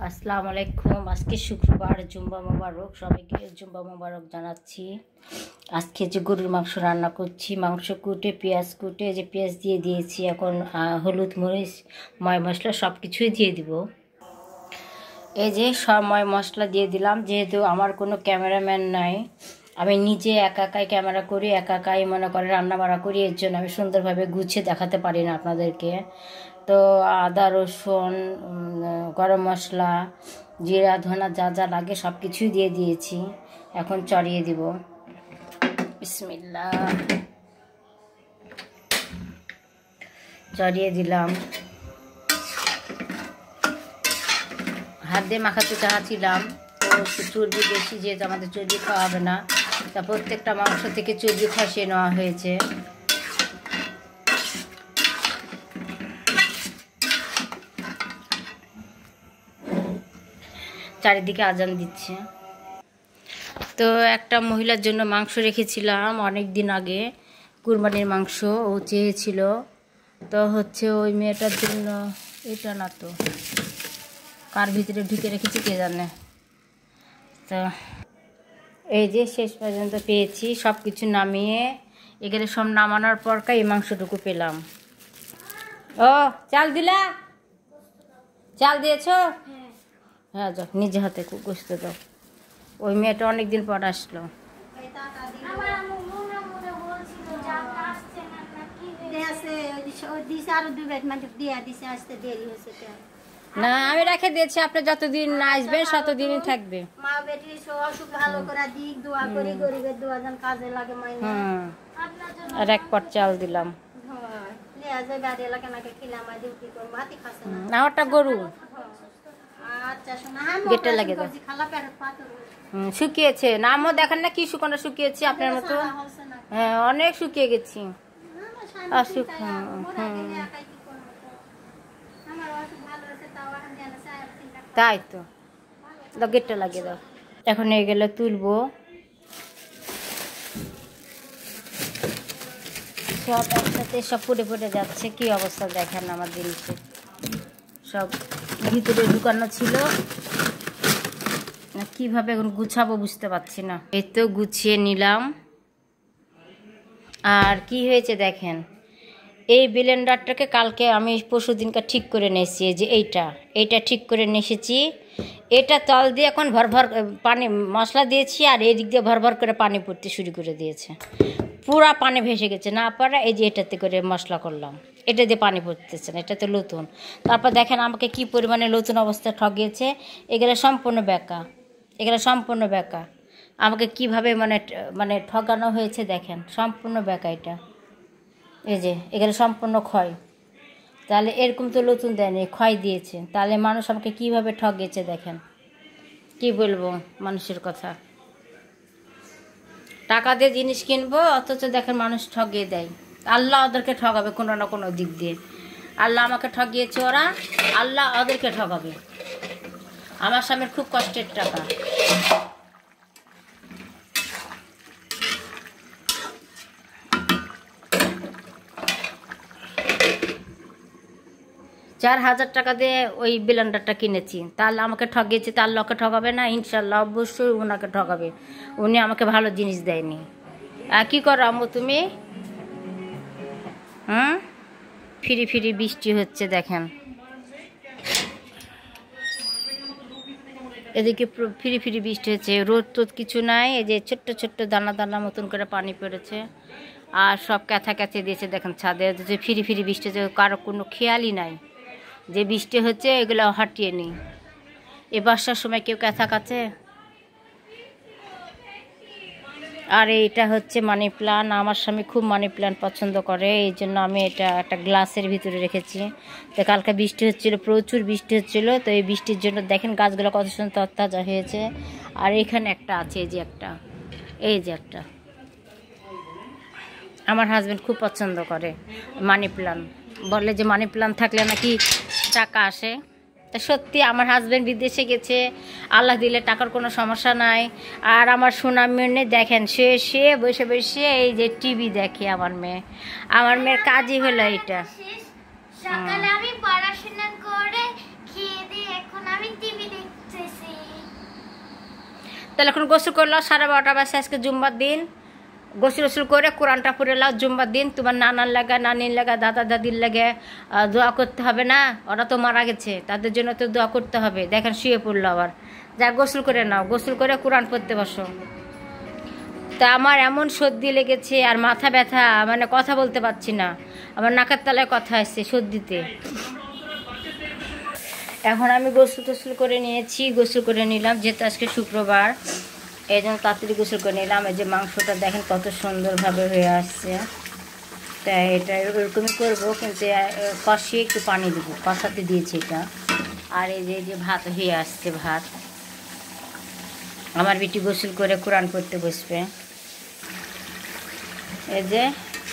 আসসালামু আলাইকুম। আজকে শুক্রবার, জুম্বা মোবারক। সবাইকে জুম্বা মোবারক জানাচ্ছি। আজকে যে গরুর মাংস রান্না করছি, মাংস কুটে পেঁয়াজ কুটে যে পেঁয়াজ দিয়ে দিয়েছি, এখন হলুদ মরিচ ময় মশলা সব কিছুই দিয়ে দিব। এই যে সব ময় মশলা দিয়ে দিলাম। যেহেতু আমার কোনো ক্যামেরাম্যান নাই, আমি নিজে একা একাই ক্যামেরা করি, একা একাই মনে করে রান্না বান্না করি, এর জন্য আমি সুন্দরভাবে গুছিয়ে দেখাতে পারি না আপনাদেরকে। তো আদা রসুন গরম মশলা জিরা ধনা যা যা লাগে সব কিছুই দিয়ে দিয়েছি। এখন চড়িয়ে দিব। বিসমিল্লাহ, চড়িয়ে দিলাম। হাত দিয়ে মাখাতে চাচ্ছিলাম, তো চর্বি বেশি, যেহেতু আমাদের চর্বি খাওয়া হবে না, তা প্রত্যেকটা মাংস থেকে চর্বি খসিয়ে নেওয়া হয়েছে। চারিদিকে আজান দিচ্ছে। তো একটা মহিলার জন্য মাংস রেখেছিলাম অনেক দিন আগে, কুরবানির মাংস। ও চেয়েছিল, তো হচ্ছে ওই মেয়েটার জন্য। এটা না তো কার ভিতরে ঢুকে রেখেছি কে জানে। তো এই যে শেষ পর্যন্ত পেয়েছি, সব কিছু নামিয়ে এখানে সব নামানোর পর এই মাংসটুকু পেলাম। ও চাল দিলা? চাল দিয়েছ? হ্যাঁ, যাও নিজে হাতে গোস্ত দাও। ওই মেয়েটা অনেকদিন পর আসলো। না, আমি রেখে দিয়েছি, আপনি যতদিন আসবেন ততদিনই থাকবে। আর এক পট চাল দিলাম। আমারটা গরু গেটে লাগে দাও। শুকিয়েছে না? আমও দেখেন না কি শুকানো শুকিয়েছে আপনার মতো। হ্যাঁ, অনেক শুকিয়ে গেছি। তাই তো, গেটটা লাগিয়ে দাও। এখন এগুলো তুলবো সব একসাথে, সব ফুটে ফুটে যাচ্ছে। কি অবস্থা দেখেন আমার জিনিসের, সব ভিতরে ঢুকানো ছিল না, কিভাবে এখন গুছাবো বুঝতে পারছি না। এই তো গুছিয়ে নিলাম। আর কি হয়েছে দেখেন, এই ব্লেন্ডারটাকে কালকে আমি পরশুদিনকে ঠিক করে নিয়েছি। যে এইটা ঠিক করে নিয়ে এসেছি। এটা তল দিয়ে এখন ভরভর পানি মশলা দিয়েছি, আর এই দিক দিয়ে ভরভর করে পানি পড়তে শুরু করে দিয়েছে। পুরা পানি ভেসে গেছে না পারা। এই যে এটাতে করে মশলা করলাম, এটা দিয়ে পানি পড়তেছে না, এটা তো নতুন। তারপর দেখেন আমাকে কি পরিমাণে নতুন অবস্থায় ঠকিয়েছে। এগুলো সম্পূর্ণ বেকা, এগুলো সম্পূর্ণ বেকা। আমাকে কিভাবে মানে মানে ঠকানো হয়েছে দেখেন, সম্পূর্ণ বেকা এটা। এই যে এগুলো সম্পূর্ণ ক্ষয়। তাহলে এরকম তো নতুন দেয়নি, ক্ষয় দিয়েছে। তাহলে মানুষ আমাকে কিভাবে ঠকিয়েছে দেখেন। কি বলবো মানুষের কথা। টাকা দিয়ে জিনিস কিনবো, অথচ দেখেন মানুষ ঠকিয়ে দেয়। আল্লাহ ওদেরকে ঠকাবে কোনো না কোনো দিক দিয়ে। আল্লাহ আমাকে ঠকিয়েছে, ওরা আল্লাহ ওদেরকে ঠকাবে। আমার স্বামীর খুব কষ্টের টাকা। 4,000 টাকা দিয়ে ওই ব্লেন্ডারটা কিনেছি। তাহলে আমাকে ঠকিয়েছে, তার লোকে ঠকাবে না? ইনশাল্লাহ অবশ্যই ওনাকে ঠকাবে। উনি আমাকে ভালো জিনিস দেয়নি। আর কী করো আম্মু তুমি? ফিরি ফিরি বৃষ্টি হচ্ছে দেখেন, এদিকে ফিরি ফিরি বৃষ্টি হচ্ছে। রোদ টোদ কিছু নাই। এই যে ছোট্ট ছোট্ট দানা দানা মতন করে পানি পড়েছে, আর সব ক্যাথা ক্যাথে দিয়েছে দেখেন ছাদে। যে ফিরি ফিরি বৃষ্টি হচ্ছে, কারো কোনো খেয়ালই নাই যে বৃষ্টি হচ্ছে। এগুলো হাঁটিয়ে নিই। এ বর্ষার সময় কেউ ক্যাথা কাছে? আর এইটা হচ্ছে মানি প্লান্ট। আমার স্বামী খুব মানি প্লান্ট পছন্দ করে, এই জন্য আমি এটা একটা গ্লাসের ভিতরে রেখেছি। তো কালকে বৃষ্টি হচ্ছিলো, প্রচুর বৃষ্টি হচ্ছিলো। তো এই বৃষ্টির জন্য দেখেন গাছগুলো কত সুন্দর তরতাজা হয়েছে। আর এখানে একটা আছে, এই যে একটা, এই যে একটা। আমার হাজব্যান্ড খুব পছন্দ করে মানি প্লান্ট, বলে যে মানি প্লান্ট থাকলে নাকি টাকা আসে। তা সত্যি আমার হাজব্যান্ড বিদেশে গেছে, আল্লাহ দিলে টাকার কোনো সমস্যা নাই। আর আমার সোনা মেয়ে দেখেন, সে বসে বসে এই যে টিভি দেখে। আমার মেয়ের কাজই হলো এটা। সকালে আমি পড়াশোনা করে খেয়ে দিয়ে এখন আমি টিভি দেখি। তাহলে এখন গোসল করলাম 12:30 বাজে, আজকে জুম্মার দিন। গোসল গোসল করে কোরআনটা পড়ে লাও, জুম্মার দিন। তোমার নানার লাগা, নানির লাগা, দাদা দাদির লাগে দোয়া করতে হবে না? ওরা তো মারা গেছে, তাদের জন্য তো দোয়া করতে হবে। দেখেন শুয়ে পড়লো আবার। যা গোসল করে নাও, গোসল করে কোরআন পড়তে বসো। তা আমার এমন সর্দি লেগেছে আর মাথা ব্যথা, মানে কথা বলতে পারছি না। আমার নাকের তলায় কথা আসছে সর্দিতে। এখন আমি গোসল টোসল করে নিয়েছি, গোসল করে নিলাম, যেহেতু আজকে শুক্রবার এই জন্য তাড়াতাড়ি গোসল করে নিলাম। এই যে মাংসটা দেখেন কত সুন্দরভাবে হয়ে আসছে। তাই এটা এরকমই করবো, কিন্তু কষিয়ে একটু পানি দেবো, কষাতে দিয়েছি এটা। আর এই যে ভাত হয়ে আসছে, ভাত। আমার বেটি গোসল করে কোরআন পড়তে বসবে। এই যে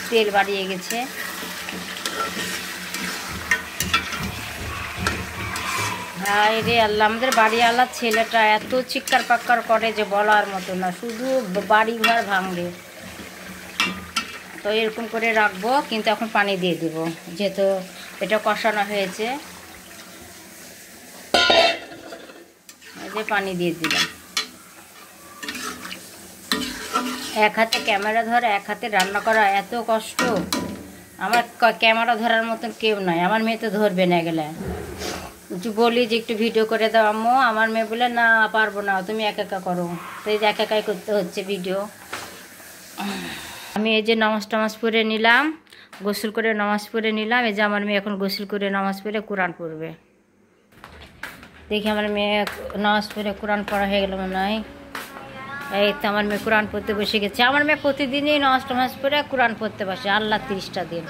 তেল বাড়িয়ে গেছে। হায় রে আল্লাহ, আমাদের বাড়িওয়ালা ছেলেটা এত চিৎকার পাক্কার করে যে বলার মতো না, শুধু বাড়ি ঘর ভাঙবে। তো এরকম করে রাখবো, কিন্তু এখন পানি দিয়ে দেব, যেহেতু এটা কষানো হয়েছে। এই যে পানি দিয়ে দিলাম। এক হাতে ক্যামেরা ধরা, এক হাতে রান্না করা এত কষ্ট। আমার ক্যামেরা ধরার মতন কেউ নয়, আমার মেয়ে তো ধরবে না গেলে। একটু বলি যে একটু ভিডিও করে দাও আম্মু, আমার মেয়ে বলে না পারবো না, তুমি একা একা করো। তো এই যে একা একাই করতে হচ্ছে ভিডিও। আমি এই যে নামাজ টামাজ পড়ে নিলাম, গোসল করে নামাজ পড়ে নিলাম। এই যে আমার মেয়ে এখন গোসল করে নামাজ পড়ে কোরআন পড়বে। দেখি আমার মেয়ে নামাজ পড়ে কোরআন পড়া হয়ে গেল মনে হয়। এই তো আমার মেয়ে কোরআন পড়তে বসে গেছে। আমার মেয়ে প্রতিদিনই নামাজ টামাজ পড়ে কোরআন পড়তে বসে, আল্লাহ 30টা দিন।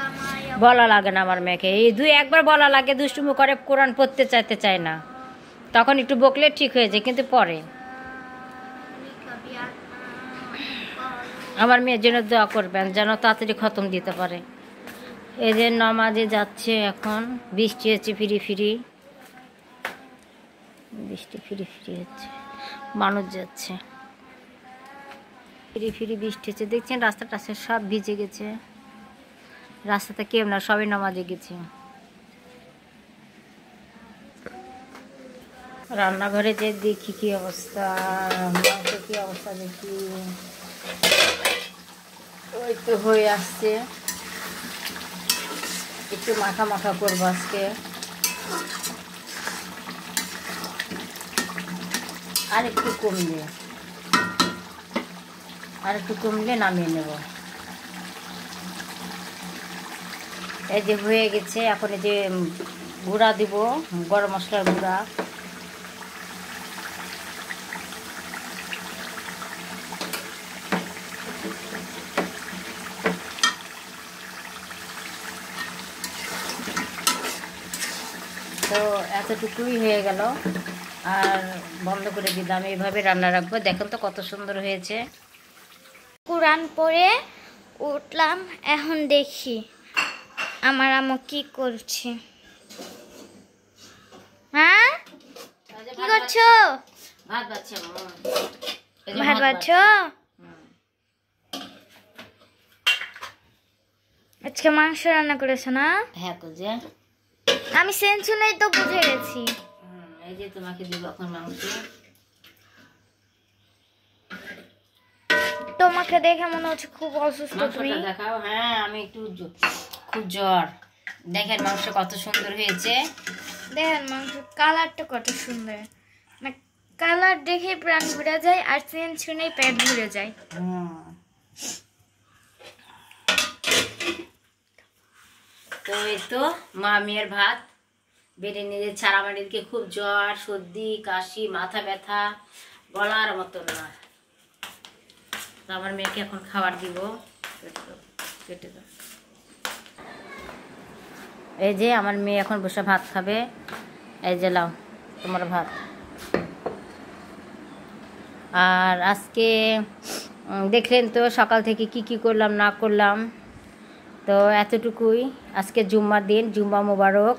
বলা লাগে না আমার মেয়েকে, এই একবার বলা লাগে, দুষ্টুমি করে, কোরআন পড়তে চায় না। তখন একটু বকলে ঠিক হয়ে যায়, কিন্তু পরে। আমার মেয়ের জন্য দোয়া করবেন যেন তাড়াতাড়ি খতম দিতে পারে। এই যে নামাজে যাচ্ছে, এখন বৃষ্টি হচ্ছে ফিরি ফিরি, বৃষ্টি ফিরি ফিরি হচ্ছে, মানুষ যাচ্ছে ফিরি ফিরি, বৃষ্টি হচ্ছে। দেখছেন রাস্তাটা সব ভিজে গেছে, রাস্তাতে কেউ না, সবাই নামাজে গেছে। রান্নাঘরে যে দেখি কি অবস্থা, কি অবস্থা দেখি। ওই তো হয়ে আসছে, একটু মাখা মাখা করবো আজকে। আর একটু কমলে নামিয়ে নেব। এই যে হয়ে গেছে, এখন এই যে গুঁড়া দিব, গরম মশলার গুঁড়া। তো এতটুকুই হয়ে গেল, আর বন্ধ করে দিলাম। এইভাবে রান্না রাখবো। দেখেন তো কত সুন্দর হয়েছে। কোরআন পড়ে উঠলাম, এখন দেখি আমার আম্মু কি করছে। হ্যাঁ, কি করছো? ভাত বাচ্চা, ভাত বাচ্চো? আজকে মাংস রান্না করেছো না? হ্যাঁ তো যে আমি সেন্স শুনেই তো বুঝে গেছি। এই যে তোমাকে দিব এখন মাংস। তোমাকে দেখে মনে হচ্ছে খুব অসুস্থ তুমি। দেখাও। হ্যাঁ, আমি একটু খুব জ্বর। দেখেন মাংস কত সুন্দর হয়েছে। দেখেন মাংস কালারটা কত সুন্দর, মানে কালার দেখে প্রাণ ভরে যায়, আর সেন্স শুনেই পেট ভরে যায়। তো এই তো মা মেয়ের ভাত বেড়ে নিয়ে ছাড়া, আমাদেরকে খুব জ্বর, সর্দি, কাশি, মাথা ব্যথা, বলার মতন না। তো আমার মেয়েকে এখন খাবার দিব। কেটে দাও। এই যে আমার মেয়ে এখন বসে ভাত খাবে। এই যে লাও তোমার ভাত। আর আজকে দেখলেন তো সকাল থেকে কি করলাম না করলাম। তো এতটুকুই। আজকে জুম্মার দিন, জুম্মা মোবারক।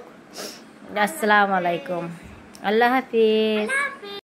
আসসালামু আলাইকুম, আল্লাহ হাফিজ।